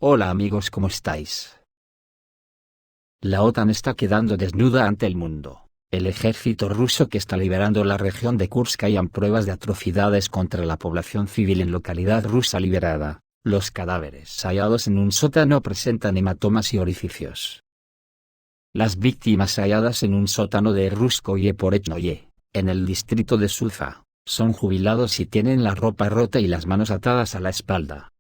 Hola amigos, ¿cómo estáis? La OTAN está quedando desnuda ante el mundo. El ejército ruso que está liberando la región de Kursk hayan pruebas de atrocidades contra la población civil en localidad rusa liberada. Los cadáveres hallados en un sótano presentan hematomas y orificios. Las víctimas halladas en un sótano de Ruskoye Porechnoye, en el distrito de Suza, son jubilados y tienen la ropa rota y las manos atadas a la espalda.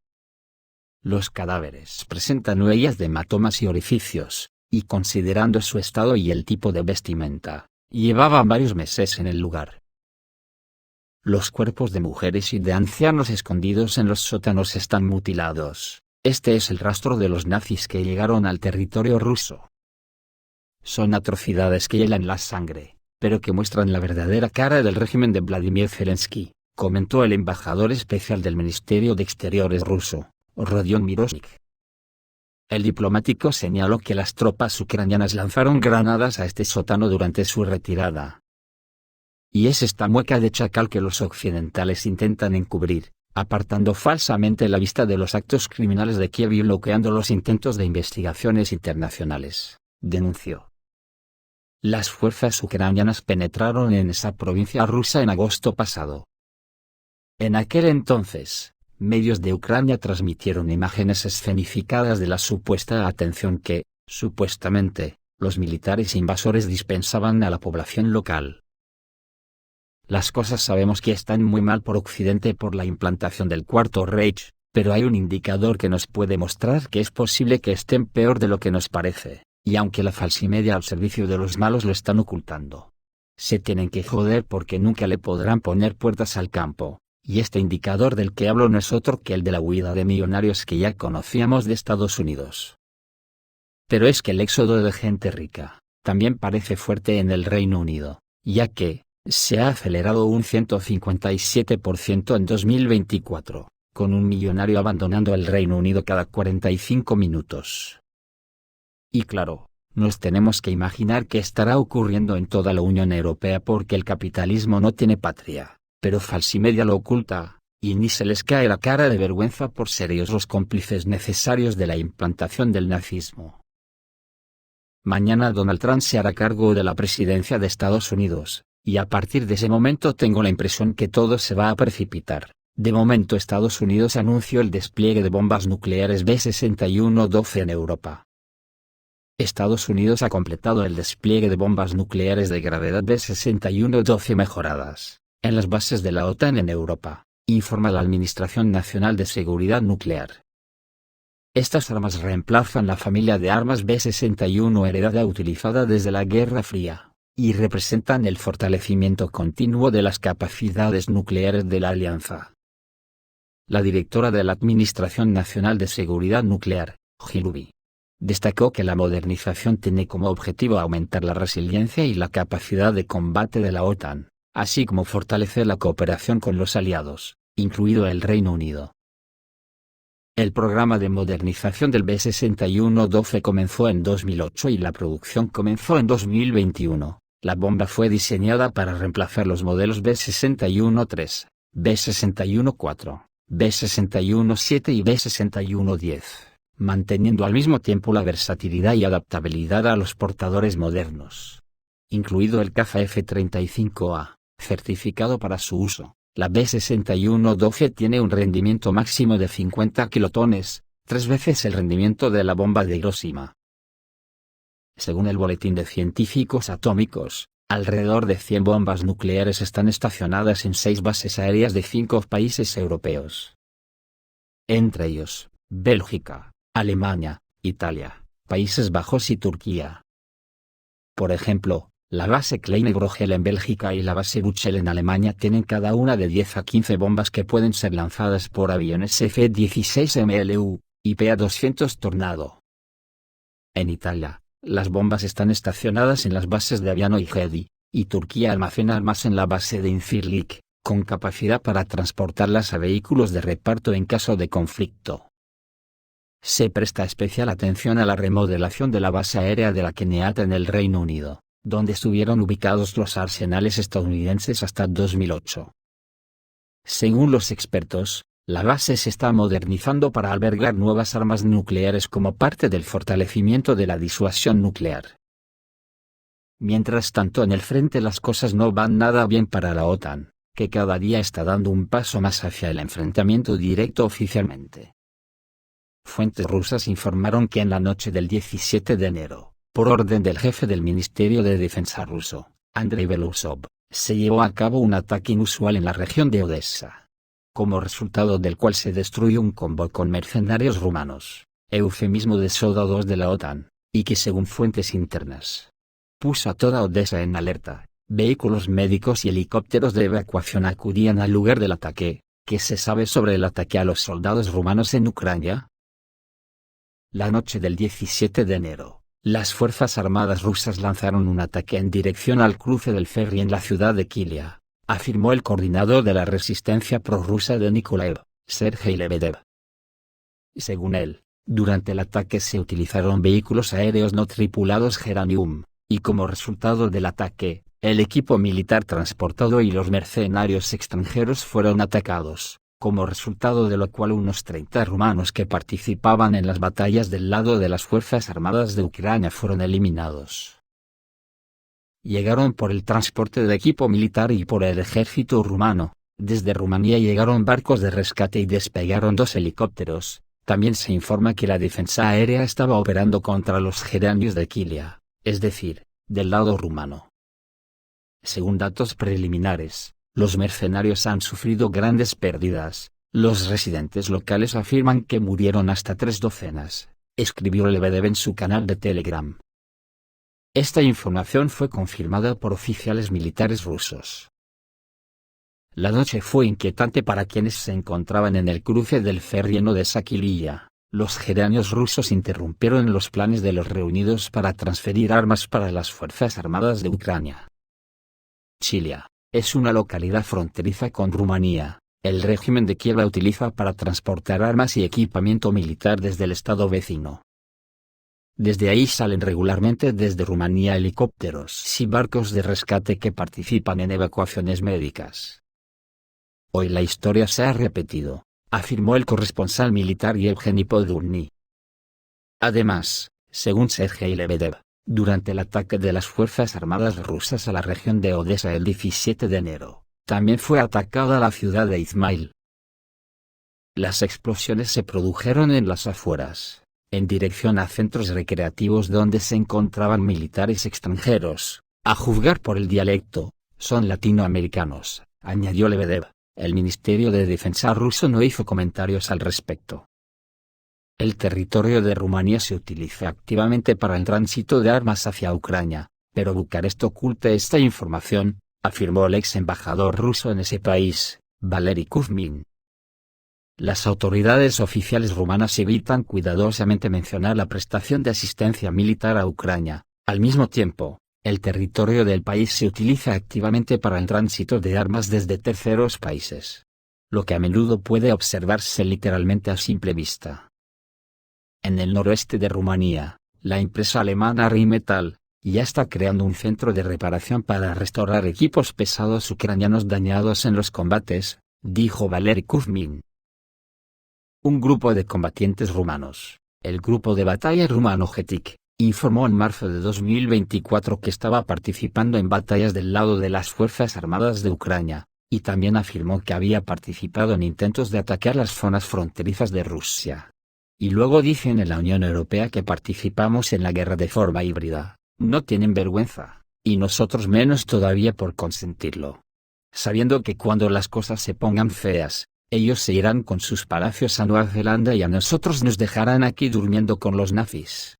Los cadáveres presentan huellas de hematomas y orificios, y considerando su estado y el tipo de vestimenta, llevaban varios meses en el lugar. Los cuerpos de mujeres y de ancianos escondidos en los sótanos están mutilados. Este es el rastro de los nazis que llegaron al territorio ruso. Son atrocidades que hielan la sangre, pero que muestran la verdadera cara del régimen de Vladimir Zelensky, comentó el embajador especial del Ministerio de Exteriores ruso, Rodion Miroshnik. El diplomático señaló que las tropas ucranianas lanzaron granadas a este sótano durante su retirada. Y es esta mueca de chacal que los occidentales intentan encubrir, apartando falsamente la vista de los actos criminales de Kiev y bloqueando los intentos de investigaciones internacionales, denunció. Las fuerzas ucranianas penetraron en esa provincia rusa en agosto pasado. En aquel entonces, medios de Ucrania transmitieron imágenes escenificadas de la supuesta atención que, supuestamente, los militares invasores dispensaban a la población local. Las cosas sabemos que están muy mal por Occidente por la implantación del Cuarto Reich, pero hay un indicador que nos puede mostrar que es posible que estén peor de lo que nos parece, y aunque la falsimedia al servicio de los malos lo están ocultando. Se tienen que joder porque nunca le podrán poner puertas al campo. Y este indicador del que hablo no es otro que el de la huida de millonarios que ya conocíamos de Estados Unidos. Pero es que el éxodo de gente rica, también parece fuerte en el Reino Unido, ya que, se ha acelerado un 157% en 2024, con un millonario abandonando el Reino Unido cada 45 minutos. Y claro, nos tenemos que imaginar qué estará ocurriendo en toda la Unión Europea porque el capitalismo no tiene patria. Pero falsimedia lo oculta, y ni se les cae la cara de vergüenza por ser ellos los cómplices necesarios de la implantación del nazismo. Mañana Donald Trump se hará cargo de la presidencia de Estados Unidos, y a partir de ese momento tengo la impresión que todo se va a precipitar. De momento Estados Unidos anunció el despliegue de bombas nucleares B-61-12 en Europa. Estados Unidos ha completado el despliegue de bombas nucleares de gravedad B-61-12 mejoradas en las bases de la OTAN en Europa, informa la Administración Nacional de Seguridad Nuclear. Estas armas reemplazan la familia de armas B-61 heredada utilizada desde la Guerra Fría, y representan el fortalecimiento continuo de las capacidades nucleares de la alianza. La directora de la Administración Nacional de Seguridad Nuclear, Hilubi, destacó que la modernización tiene como objetivo aumentar la resiliencia y la capacidad de combate de la OTAN, así como fortalecer la cooperación con los aliados, incluido el Reino Unido. El programa de modernización del B-61-12 comenzó en 2008 y la producción comenzó en 2021. La bomba fue diseñada para reemplazar los modelos B-61-3, B-61-4, B-61-7 y B-61-10, manteniendo al mismo tiempo la versatilidad y adaptabilidad a los portadores modernos, incluido el caza F-35A. Certificado para su uso, la B-61-12 tiene un rendimiento máximo de 50 kilotones, 3 veces el rendimiento de la bomba de Hiroshima. Según el Boletín de Científicos Atómicos, alrededor de 100 bombas nucleares están estacionadas en 6 bases aéreas de 5 países europeos. Entre ellos, Bélgica, Alemania, Italia, Países Bajos y Turquía. Por ejemplo, la base Kleine-Brogel en Bélgica y la base Buchel en Alemania tienen cada una de 10 a 15 bombas que pueden ser lanzadas por aviones F-16 MLU, y PA-200 Tornado. En Italia, las bombas están estacionadas en las bases de Aviano y Gedi, y Turquía almacena armas en la base de Incirlik, con capacidad para transportarlas a vehículos de reparto en caso de conflicto. Se presta especial atención a la remodelación de la base aérea de la Keniata en el Reino Unido, donde estuvieron ubicados los arsenales estadounidenses hasta 2008. Según los expertos, La base se está modernizando para albergar nuevas armas nucleares como parte del fortalecimiento de la disuasión nuclear. Mientras tanto, en el frente las cosas no van nada bien para la OTAN, que cada día está dando un paso más hacia el enfrentamiento directo oficialmente. Fuentes rusas informaron que en la noche del 17 de enero, por orden del jefe del Ministerio de Defensa ruso, Andrei Belousov, se llevó a cabo un ataque inusual en la región de Odessa, como resultado del cual se destruyó un convoy con mercenarios rumanos, eufemismo de soldados de la OTAN, y que según fuentes internas, puso a toda Odessa en alerta. Vehículos médicos y helicópteros de evacuación acudían al lugar del ataque. ¿Qué se sabe sobre el ataque a los soldados rumanos en Ucrania? La noche del 17 de enero, las Fuerzas Armadas rusas lanzaron un ataque en dirección al cruce del ferry en la ciudad de Kilia, afirmó el coordinador de la resistencia prorrusa de Nikolaev, Sergei Lebedev. Según él, durante el ataque se utilizaron vehículos aéreos no tripulados Geranium, y como resultado del ataque, el equipo militar transportado y los mercenarios extranjeros fueron atacados, como resultado de lo cual unos 30 rumanos que participaban en las batallas del lado de las Fuerzas Armadas de Ucrania fueron eliminados. Llegaron por el transporte de equipo militar y por el ejército rumano. Desde Rumanía llegaron barcos de rescate y despegaron 2 helicópteros. También se informa que la defensa aérea estaba operando contra los geranios de Kilia, es decir, del lado rumano. Según datos preliminares, los mercenarios han sufrido grandes pérdidas. Los residentes locales afirman que murieron hasta 3 docenas, escribió Lebedev en su canal de Telegram. Esta información fue confirmada por oficiales militares rusos. La noche fue inquietante para quienes se encontraban en el cruce del ferry en Odessa-Kilia. Los geranios rusos interrumpieron los planes de los reunidos para transferir armas para las Fuerzas Armadas de Ucrania. Chilia es una localidad fronteriza con Rumanía. El régimen de Kiev la utiliza para transportar armas y equipamiento militar desde el estado vecino. Desde ahí salen regularmente desde Rumanía helicópteros y barcos de rescate que participan en evacuaciones médicas. Hoy la historia se ha repetido, afirmó el corresponsal militar Yevgeny Podurny. Además, según Sergei Lebedev, durante el ataque de las Fuerzas Armadas rusas a la región de Odessa el 17 de enero, también fue atacada la ciudad de Izmail. Las explosiones se produjeron en las afueras, en dirección a centros recreativos donde se encontraban militares extranjeros. A juzgar por el dialecto, son latinoamericanos, añadió Lebedev. El Ministerio de Defensa ruso no hizo comentarios al respecto. El territorio de Rumanía se utiliza activamente para el tránsito de armas hacia Ucrania, pero Bucarest oculta esta información, afirmó el ex embajador ruso en ese país, Valery Kuzmin. Las autoridades oficiales rumanas evitan cuidadosamente mencionar la prestación de asistencia militar a Ucrania. Al mismo tiempo, el territorio del país se utiliza activamente para el tránsito de armas desde terceros países, lo que a menudo puede observarse literalmente a simple vista. En el noroeste de Rumanía, la empresa alemana Rheinmetall ya está creando un centro de reparación para restaurar equipos pesados ucranianos dañados en los combates, dijo Valery Kuzmin. Un grupo de combatientes rumanos, el grupo de batalla rumano GETIC, informó en marzo de 2024 que estaba participando en batallas del lado de las Fuerzas Armadas de Ucrania, y también afirmó que había participado en intentos de atacar las zonas fronterizas de Rusia. Y luego dicen en la Unión Europea que participamos en la guerra de forma híbrida. No tienen vergüenza, y nosotros menos todavía por consentirlo. Sabiendo que cuando las cosas se pongan feas, ellos se irán con sus palacios a Nueva Zelanda y a nosotros nos dejarán aquí durmiendo con los nazis.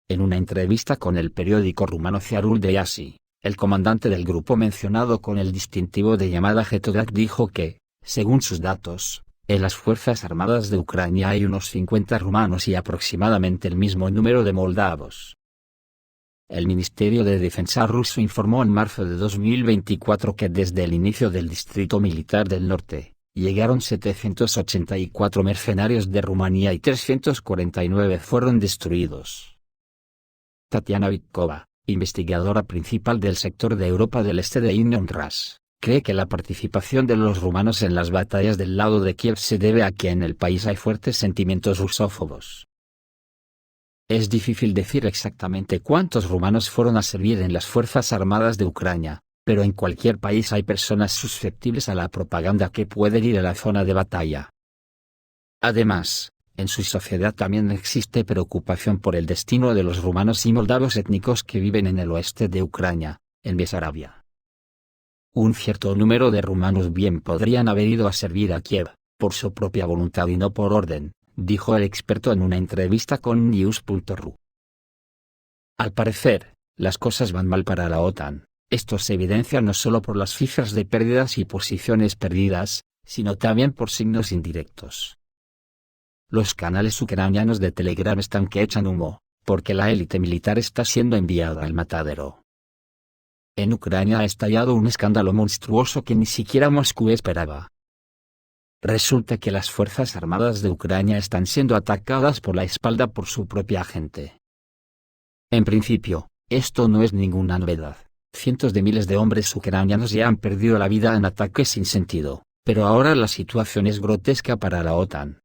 En una entrevista con el periódico rumano Ziarul Deasi, el comandante del grupo mencionado con el distintivo de llamada Getodak dijo que, según sus datos, en las Fuerzas Armadas de Ucrania hay unos 50 rumanos y aproximadamente el mismo número de moldavos. El Ministerio de Defensa ruso informó en marzo de 2024 que desde el inicio del Distrito Militar del Norte, llegaron 784 mercenarios de Rumanía y 349 fueron destruidos. Tatiana Vitkova, investigadora principal del sector de Europa del Este de INONRAS, cree que la participación de los rumanos en las batallas del lado de Kiev se debe a que en el país hay fuertes sentimientos rusófobos. Es difícil decir exactamente cuántos rumanos fueron a servir en las Fuerzas Armadas de Ucrania, pero en cualquier país hay personas susceptibles a la propaganda que pueden ir a la zona de batalla. Además, en su sociedad también existe preocupación por el destino de los rumanos y moldavos étnicos que viven en el oeste de Ucrania, en Besarabia. Un cierto número de rumanos bien podrían haber ido a servir a Kiev, por su propia voluntad y no por orden, dijo el experto en una entrevista con News.ru. Al parecer, las cosas van mal para la OTAN. Esto se evidencia no solo por las cifras de pérdidas y posiciones perdidas, sino también por signos indirectos. Los canales ucranianos de Telegram están que echan humo, porque la élite militar está siendo enviada al matadero. En Ucrania ha estallado un escándalo monstruoso que ni siquiera Moscú esperaba. Resulta que las Fuerzas Armadas de Ucrania están siendo atacadas por la espalda por su propia gente. En principio, esto no es ninguna novedad. Cientos de miles de hombres ucranianos ya han perdido la vida en ataques sin sentido, pero ahora la situación es grotesca para la OTAN.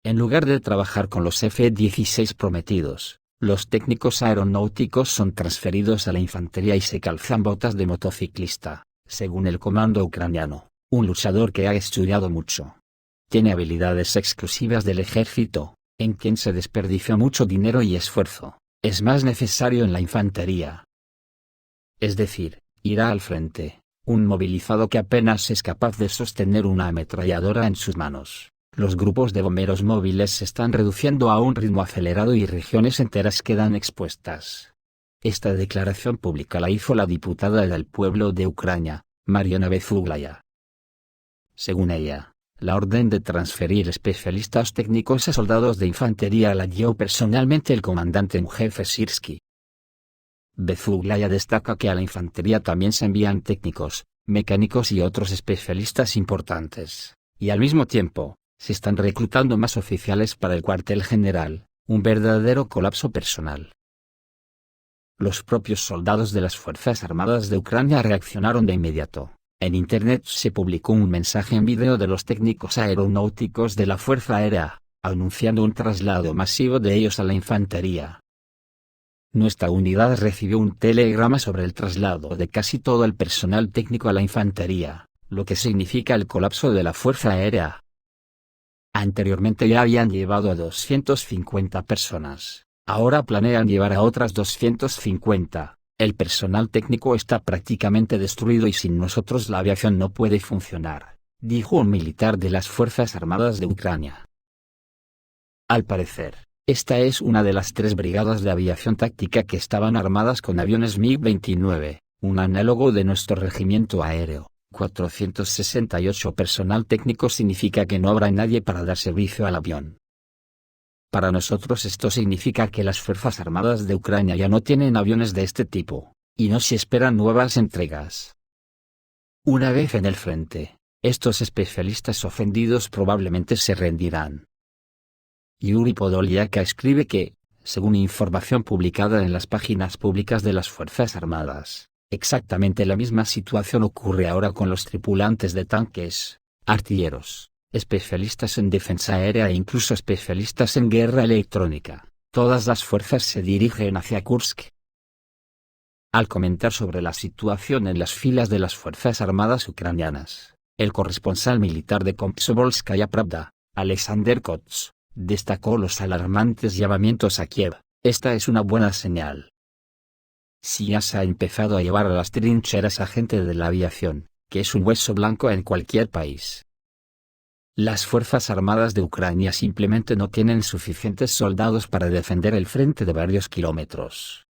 En lugar de trabajar con los F-16 prometidos, los técnicos aeronáuticos son transferidos a la infantería y se calzan botas de motociclista, según el comando ucraniano, un luchador que ha estudiado mucho. Tiene habilidades exclusivas del ejército, en quien se desperdicia mucho dinero y esfuerzo, es más necesario en la infantería. Es decir, irá al frente, un movilizado que apenas es capaz de sostener una ametralladora en sus manos. Los grupos de bomberos móviles se están reduciendo a un ritmo acelerado y regiones enteras quedan expuestas. Esta declaración pública la hizo la diputada del pueblo de Ucrania, Mariana Bezuglaya. Según ella, la orden de transferir especialistas técnicos a soldados de infantería la dio personalmente el comandante en jefe Sirsky. Bezuglaya destaca que a la infantería también se envían técnicos, mecánicos y otros especialistas importantes, y al mismo tiempo, se están reclutando más oficiales para el cuartel general, un verdadero colapso personal. Los propios soldados de las Fuerzas Armadas de Ucrania reaccionaron de inmediato. En Internet se publicó un mensaje en vídeo de los técnicos aeronáuticos de la Fuerza Aérea, anunciando un traslado masivo de ellos a la infantería. Nuestra unidad recibió un telegrama sobre el traslado de casi todo el personal técnico a la infantería, lo que significa el colapso de la Fuerza Aérea. Anteriormente ya habían llevado a 250 personas, ahora planean llevar a otras 250. El personal técnico está prácticamente destruido y sin nosotros la aviación no puede funcionar, dijo un militar de las Fuerzas Armadas de Ucrania. Al parecer, esta es una de las 3 brigadas de aviación táctica que estaban armadas con aviones MiG-29, un análogo de nuestro regimiento aéreo. 468 personal técnico significa que no habrá nadie para dar servicio al avión. Para nosotros esto significa que las Fuerzas Armadas de Ucrania ya no tienen aviones de este tipo, y no se esperan nuevas entregas. Una vez en el frente, estos especialistas ofendidos probablemente se rendirán. Yuri Podolyak escribe que, según información publicada en las páginas públicas de las Fuerzas Armadas, exactamente la misma situación ocurre ahora con los tripulantes de tanques, artilleros, especialistas en defensa aérea e incluso especialistas en guerra electrónica. Todas las fuerzas se dirigen hacia Kursk. Al comentar sobre la situación en las filas de las Fuerzas Armadas ucranianas, el corresponsal militar de Komsomolskaya Pravda, Alexander Kots, destacó los alarmantes llamamientos a Kiev. Esta es una buena señal. Si ya se ha empezado a llevar a las trincheras a gente de la aviación, que es un hueso blanco en cualquier país. Las Fuerzas Armadas de Ucrania simplemente no tienen suficientes soldados para defender el frente de varios kilómetros.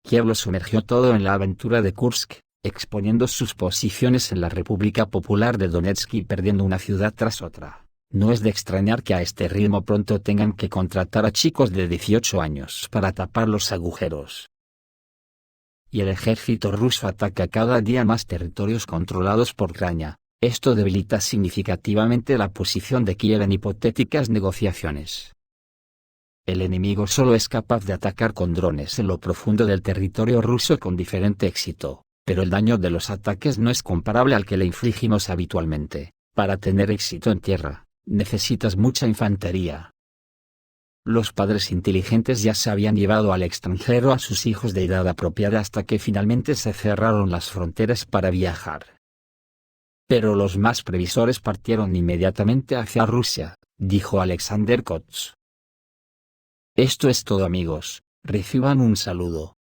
Kiev lo sumergió todo en la aventura de Kursk, exponiendo sus posiciones en la República Popular de Donetsk y perdiendo una ciudad tras otra. No es de extrañar que a este ritmo pronto tengan que contratar a chicos de 18 años para tapar los agujeros. Y el ejército ruso ataca cada día más territorios controlados por Ucrania. Esto debilita significativamente la posición de Kiev en hipotéticas negociaciones. El enemigo solo es capaz de atacar con drones en lo profundo del territorio ruso con diferente éxito, pero el daño de los ataques no es comparable al que le infligimos habitualmente. Para tener éxito en tierra, necesitas mucha infantería. Los padres inteligentes ya se habían llevado al extranjero a sus hijos de edad apropiada hasta que finalmente se cerraron las fronteras para viajar. Pero los más previsores partieron inmediatamente hacia Rusia, dijo Alexander Koch. Esto es todo, amigos, reciban un saludo.